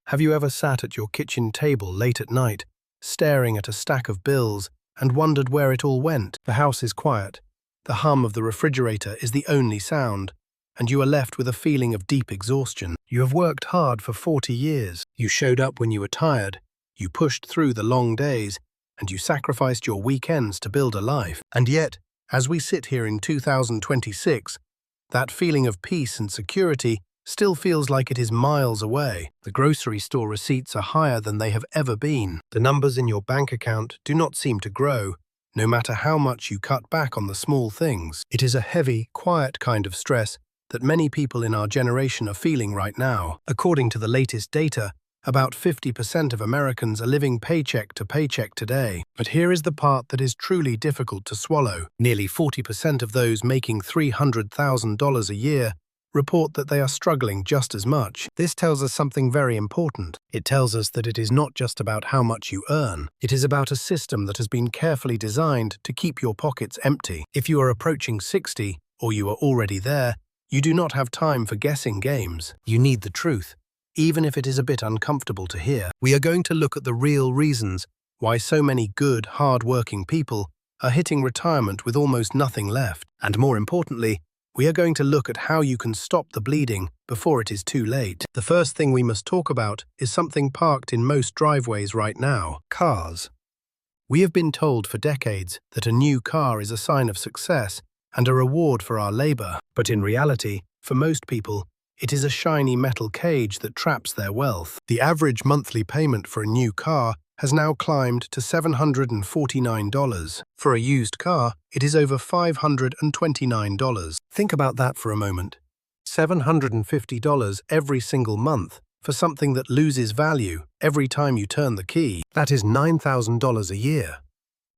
Have you ever sat at your kitchen table late at night, staring at a stack of bills, and wondered where it all went? The house is quiet. The hum of the refrigerator is the only sound, and you are left with a feeling of deep exhaustion. You have worked hard for 40 years. You showed up when you were tired. You pushed through the long days, and you sacrificed your weekends to build a life. And yet, as we sit here in 2026, that feeling of peace and security still feels like it is miles away. The grocery store receipts are higher than they have ever been. The numbers in your bank account do not seem to grow, no matter how much you cut back on the small things. It is a heavy, quiet kind of stress that many people in our generation are feeling right now. According to the latest data, about 50% of Americans are living paycheck to paycheck today. But here is the part that is truly difficult to swallow. Nearly 40% of those making $300,000 a year report that they are struggling just as much. This tells us something very important. It tells us that it is not just about how much you earn. It is about a system that has been carefully designed to keep your pockets empty. If you are approaching 60, or you are already there, you do not have time for guessing games. You need the truth, even if it is a bit uncomfortable to hear. We are going to look at the real reasons why so many good, hard-working people are hitting retirement with almost nothing left. And more importantly, we are going to look at how you can stop the bleeding before it is too late. The first thing we must talk about is something parked in most driveways right now: cars. We have been told for decades that a new car is a sign of success and a reward for our labor. But in reality, for most people, it is a shiny metal cage that traps their wealth. The average monthly payment for a new car has now climbed to $749. For a used car, it is over $529. Think about that for a moment. $750 every single month for something that loses value every time you turn the key. That is $9,000 a year.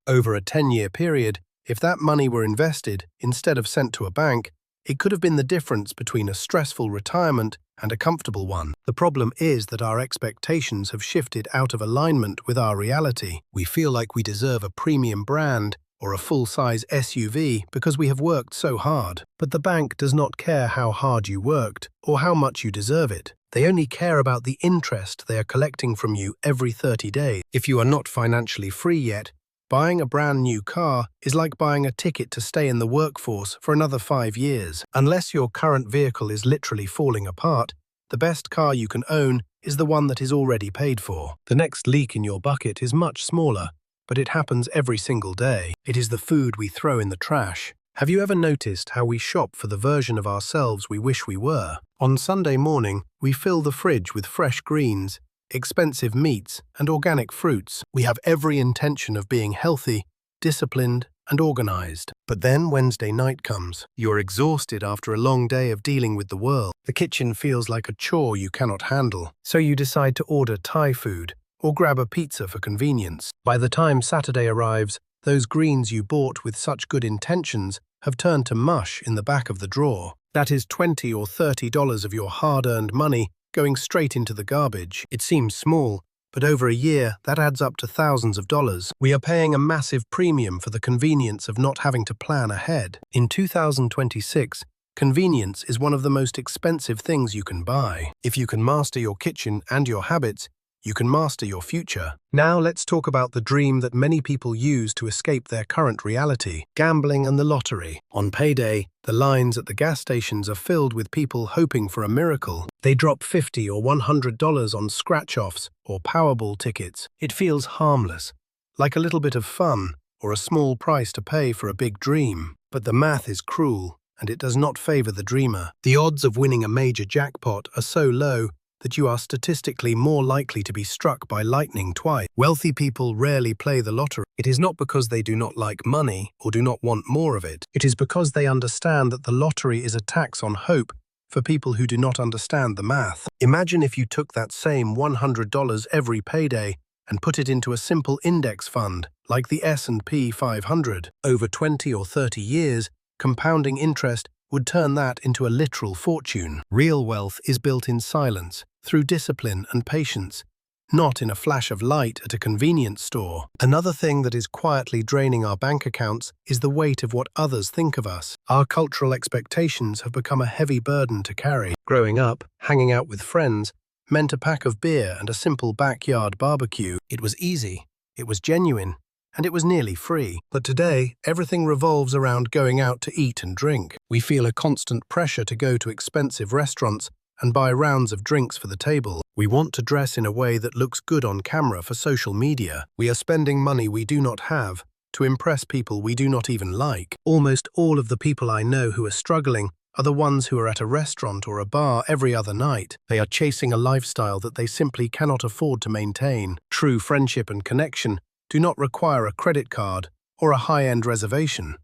Over a 10-year period, if that money were invested instead of sent to a bank, it could have been the difference between a stressful retirement and a comfortable one. The problem is that our expectations have shifted out of alignment with our reality. We feel like we deserve a premium brand or a full-size SUV because we have worked so hard. But the bank does not care how hard you worked or how much you deserve it. They only care about the interest they are collecting from you every 30 days. If you are not financially free yet, buying a brand new car is like buying a ticket to stay in the workforce for another 5 years. Unless your current vehicle is literally falling apart, the best car you can own is the one that is already paid for. The next leak in your bucket is much smaller, but it happens every single day. It is the food we throw in the trash. Have you ever noticed how we shop for the version of ourselves we wish we were? On Sunday morning, we fill the fridge with fresh greens, expensive meats, and organic fruits. We have every intention of being healthy, disciplined, and organized. But then Wednesday night comes. You're exhausted after a long day of dealing with the world. The kitchen feels like a chore you cannot handle. So you decide to order Thai food or grab a pizza for convenience. By the time Saturday arrives, those greens you bought with such good intentions have turned to mush in the back of the drawer. That is $20 or $30 of your hard-earned money going straight into the garbage. It seems small, but over a year, that adds up to thousands of dollars. We are paying a massive premium for the convenience of not having to plan ahead. In 2026, convenience is one of the most expensive things you can buy. If you can master your kitchen and your habits, you can master your future. Now let's talk about the dream that many people use to escape their current reality: gambling and the lottery. On payday, the lines at the gas stations are filled with people hoping for a miracle. They drop $50 or $100 on scratch-offs or Powerball tickets. It feels harmless, like a little bit of fun or a small price to pay for a big dream. But the math is cruel, and it does not favor the dreamer. The odds of winning a major jackpot are so low that you are statistically more likely to be struck by lightning twice. Wealthy people rarely play the lottery. It is not because they do not like money or do not want more of it. It is because they understand that the lottery is a tax on hope for people who do not understand the math. Imagine if you took that same $100 every payday and put it into a simple index fund like the S&P 500. Over 20 or 30 years, compounding interest would turn that into a literal fortune. Real wealth is built in silence, through discipline and patience, not in a flash of light at a convenience store. Another thing that is quietly draining our bank accounts is the weight of what others think of us. Our cultural expectations have become a heavy burden to carry. Growing up, hanging out with friends, meant a pack of beer and a simple backyard barbecue. It was easy, it was genuine, and it was nearly free. But today, everything revolves around going out to eat and drink. We feel a constant pressure to go to expensive restaurants and buy rounds of drinks for the table. We want to dress in a way that looks good on camera for social media. We are spending money we do not have to impress people we do not even like. Almost all of the people I know who are struggling are the ones who are at a restaurant or a bar every other night. They are chasing a lifestyle that they simply cannot afford to maintain. True friendship and connection do not require a credit card or a high-end reservation.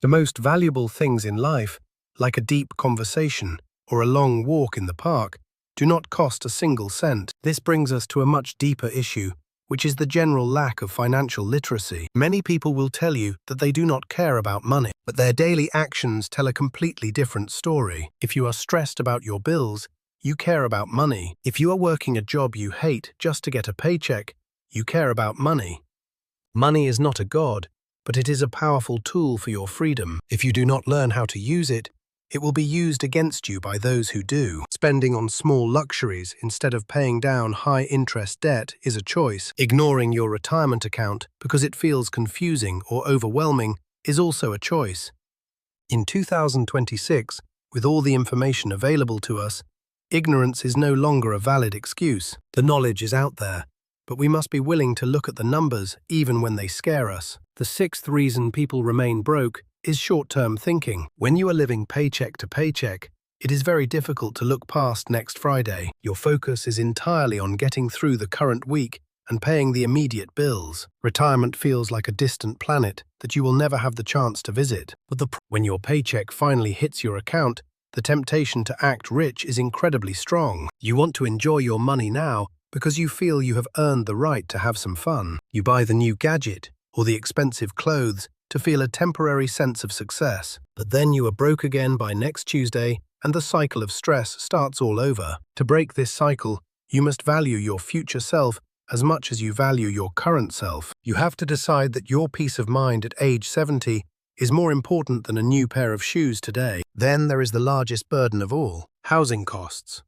The most valuable things in life, like a deep conversation or a long walk in the park, do not cost a single cent. This brings us to a much deeper issue, which is the general lack of financial literacy. Many people will tell you that they do not care about money, but their daily actions tell a completely different story. If you are stressed about your bills, you care about money. If you are working a job you hate just to get a paycheck, you care about money. Money is not a god, but it is a powerful tool for your freedom. If you do not learn how to use it, it will be used against you by those who do. Spending on small luxuries instead of paying down high-interest debt is a choice. Ignoring your retirement account because it feels confusing or overwhelming is also a choice. In 2026, with all the information available to us, ignorance is no longer a valid excuse. The knowledge is out there, but we must be willing to look at the numbers even when they scare us. The sixth reason people remain broke is short-term thinking. When you are living paycheck to paycheck, it is very difficult to look past next Friday. Your focus is entirely on getting through the current week and paying the immediate bills. Retirement feels like a distant planet that you will never have the chance to visit. But when your paycheck finally hits your account, the temptation to act rich is incredibly strong. You want to enjoy your money now because you feel you have earned the right to have some fun. You buy the new gadget or the expensive clothes to feel a temporary sense of success. But then you are broke again by next Tuesday, and the cycle of stress starts all over. To break this cycle, you must value your future self as much as you value your current self. You have to decide that your peace of mind at age 70 is more important than a new pair of shoes today. Then there is the largest burden of all, housing costs.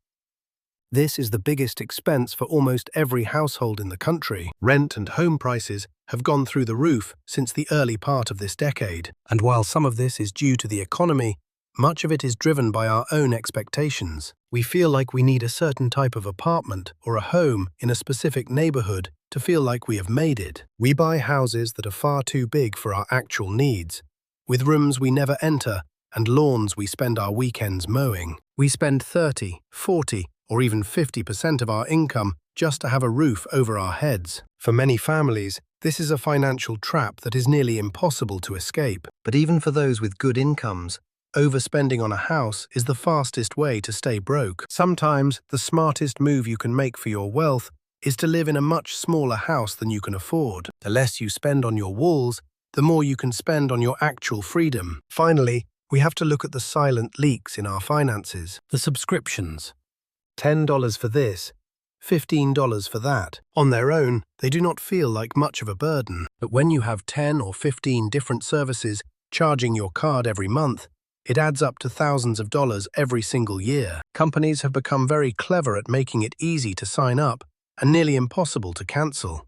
This is the biggest expense for almost every household in the country. Rent and home prices have gone through the roof since the early part of this decade. And while some of this is due to the economy, much of it is driven by our own expectations. We feel like we need a certain type of apartment or a home in a specific neighborhood to feel like we have made it. We buy houses that are far too big for our actual needs, with rooms we never enter and lawns we spend our weekends mowing. We spend 30, 40, or even 50% of our income just to have a roof over our heads. For many families, this is a financial trap that is nearly impossible to escape. But even for those with good incomes, overspending on a house is the fastest way to stay broke. Sometimes, the smartest move you can make for your wealth is to live in a much smaller house than you can afford. The less you spend on your walls, the more you can spend on your actual freedom. Finally, we have to look at the silent leaks in our finances. The subscriptions. $10 for this, $15 for that. On their own, they do not feel like much of a burden. But when you have 10 or 15 different services charging your card every month, it adds up to thousands of dollars every single year. Companies have become very clever at making it easy to sign up and nearly impossible to cancel.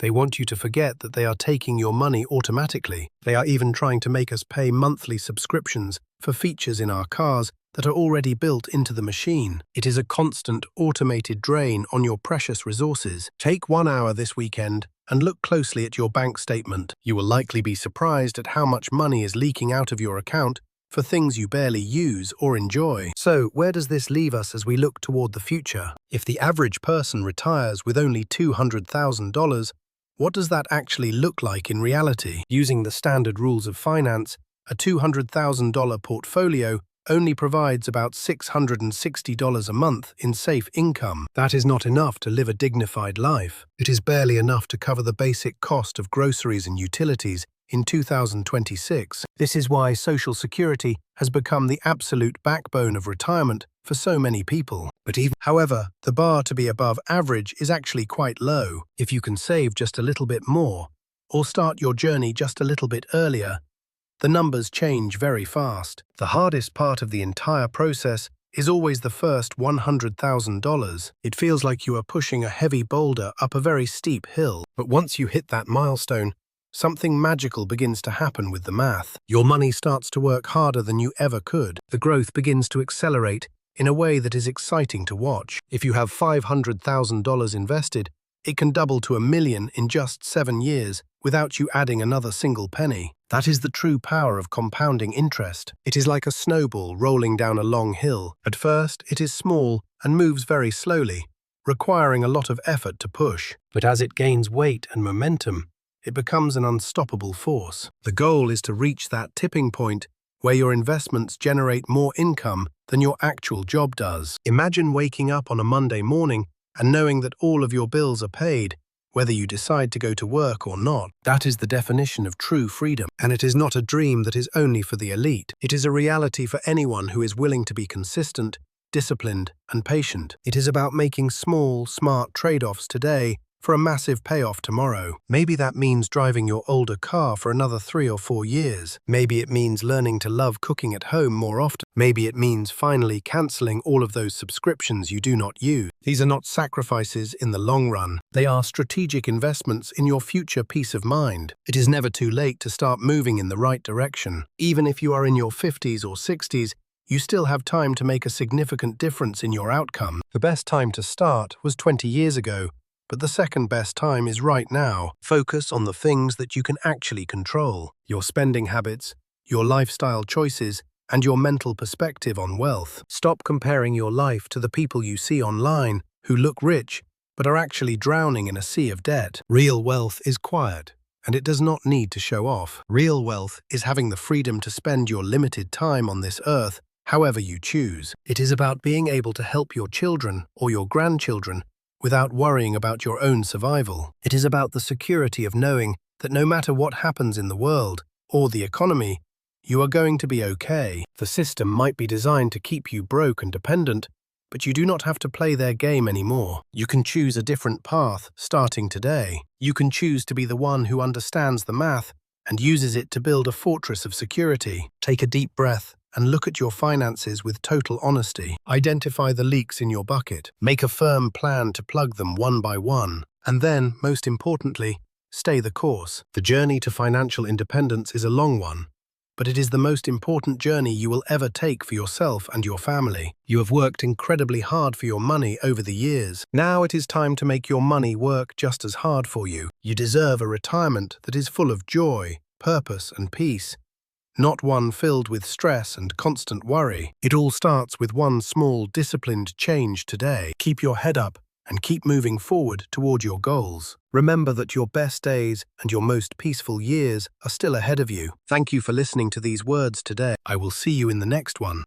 They want you to forget that they are taking your money automatically. They are even trying to make us pay monthly subscriptions for features in our cars that are already built into the machine. It is a constant, automated drain on your precious resources. Take 1 hour this weekend and look closely at your bank statement. You will likely be surprised at how much money is leaking out of your account for things you barely use or enjoy. So, where does this leave us as we look toward the future? If the average person retires with only $200,000, what does that actually look like in reality? Using the standard rules of finance, a $200,000 portfolio only provides about $660 a month in safe income. That is not enough to live a dignified life. It is barely enough to cover the basic cost of groceries and utilities in 2026. This is why Social Security has become the absolute backbone of retirement for so many people. However, the bar to be above average is actually quite low. If you can save just a little bit more, or start your journey just a little bit earlier, the numbers change very fast. The hardest part of the entire process is always the first $100,000. It feels like you are pushing a heavy boulder up a very steep hill. But once you hit that milestone, something magical begins to happen with the math. Your money starts to work harder than you ever could. The growth begins to accelerate in a way that is exciting to watch. If you have $500,000 invested, it can double to $1 million in just 7 years without you adding another single penny. That is the true power of compounding interest. It is like a snowball rolling down a long hill. At first, it is small and moves very slowly, requiring a lot of effort to push. But as it gains weight and momentum, it becomes an unstoppable force. The goal is to reach that tipping point where your investments generate more income than your actual job does. Imagine waking up on a Monday morning and knowing that all of your bills are paid, whether you decide to go to work or not. That is the definition of true freedom. And it is not a dream that is only for the elite. It is a reality for anyone who is willing to be consistent, disciplined, and patient. It is about making small, smart trade-offs today for a massive payoff tomorrow. Maybe that means driving your older car for another 3 or 4 years. Maybe it means learning to love cooking at home more often. Maybe it means finally cancelling all of those subscriptions you do not use. These are not sacrifices in the long run. They are strategic investments in your future peace of mind. It is never too late to start moving in the right direction. Even if you are in your 50s or 60s, you still have time to make a significant difference in your outcome. The best time to start was 20 years ago. But the second best time is right now. Focus on the things that you can actually control: your spending habits, your lifestyle choices, and your mental perspective on wealth. Stop comparing your life to the people you see online who look rich but are actually drowning in a sea of debt. Real wealth is quiet, and it does not need to show off. Real wealth is having the freedom to spend your limited time on this earth however you choose. It is about being able to help your children or your grandchildren without worrying about your own survival. It is about the security of knowing that no matter what happens in the world or the economy, you are going to be okay. The system might be designed to keep you broke and dependent, but you do not have to play their game anymore. You can choose a different path starting today. You can choose to be the one who understands the math and uses it to build a fortress of security. Take a deep breath and look at your finances with total honesty. Identify the leaks in your bucket. Make a firm plan to plug them one by one. And then, most importantly, stay the course. The journey to financial independence is a long one, but it is the most important journey you will ever take for yourself and your family. You have worked incredibly hard for your money over the years. Now it is time to make your money work just as hard for you. You deserve a retirement that is full of joy, purpose, and peace, not one filled with stress and constant worry. It all starts with one small, disciplined change today. Keep your head up and keep moving forward toward your goals. Remember that your best days and your most peaceful years are still ahead of you. Thank you for listening to these words today. I will see you in the next one.